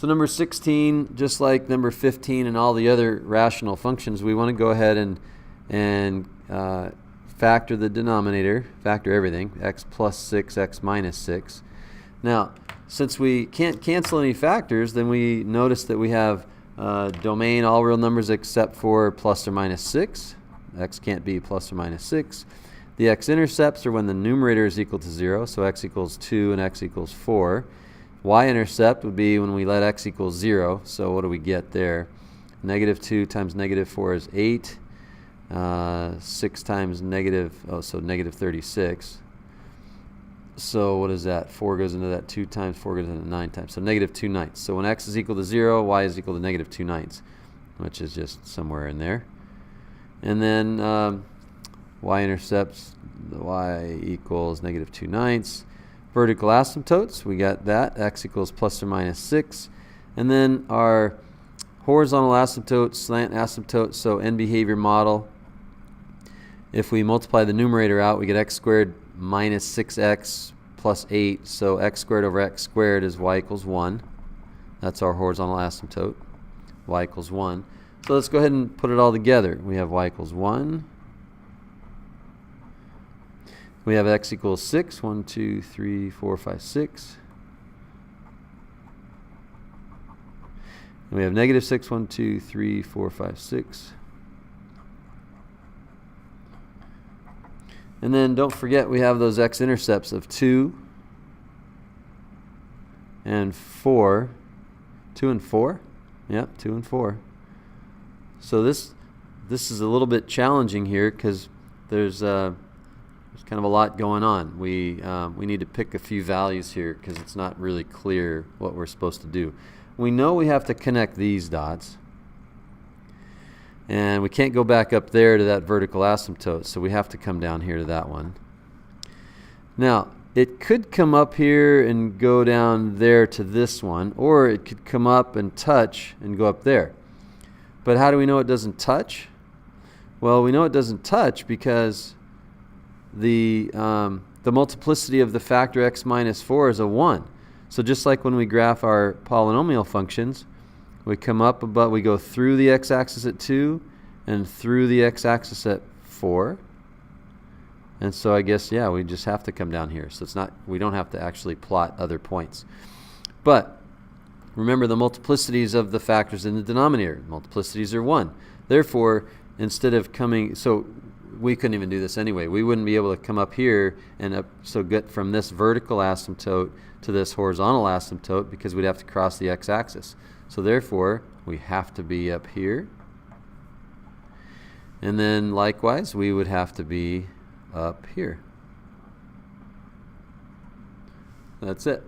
So number 16, just like number 15 and all the other rational functions, we want to go ahead and factor the denominator, factor everything, x plus 6, x minus 6. Now, since we can't cancel any factors, then we notice that we have domain all real numbers except for plus or minus 6. X can't be plus or minus 6. The x-intercepts are when the numerator is equal to 0, so x equals 2 and x equals 4. Y-intercept would be when we let x equal 0, so what do we get there? Negative 2 times negative 4 is 8. 6 times negative, so negative 36. So what is that? 4 goes into that 2 times, 4 goes into 9 times. So negative 2 ninths. So when x is equal to 0, y is equal to negative 2 ninths, which is just somewhere in there. And then y-intercepts, the y equals negative 2 ninths. Vertical asymptotes, we got that. X equals plus or minus 6. And then our horizontal asymptote, slant asymptote, so end behavior model. If we multiply the numerator out, we get x squared minus 6x plus 8. So x squared over x squared is y equals 1. That's our horizontal asymptote. Y equals 1. So let's go ahead and put it all together. We have y equals 1. We have x equals 6. 1, 2, 3, 4, 5, 6. And we have negative 6. 1, 2, 3, 4, 5, 6. And then don't forget we have those x-intercepts of 2 and 4. 2 and 4? Yep, 2 and 4. So this is a little bit challenging here because there's kind of a lot going on. We need to pick a few values here because it's not really clear what we're supposed to do. We know we have to connect these dots. And we can't go back up there to that vertical asymptote, so we have to come down here to that one. Now, it could come up here and go down there to this one, or it could come up and touch and go up there. But how do we know it doesn't touch? Well, we know it doesn't touch because the multiplicity of the factor x minus 4 is a 1. So just like when we graph our polynomial functions, we come up, but we go through the x-axis at 2 and through the x-axis at 4. And so I guess, yeah, we just have to come down here. So it's not, we don't have to actually plot other points. But remember the multiplicities of the factors in the denominator. Multiplicities are 1. Therefore, instead of coming, so we couldn't even do this anyway. We wouldn't be able to come up here and so get from this vertical asymptote to this horizontal asymptote because we'd have to cross the x-axis. So therefore, we have to be up here. And then likewise, we would have to be up here. That's it.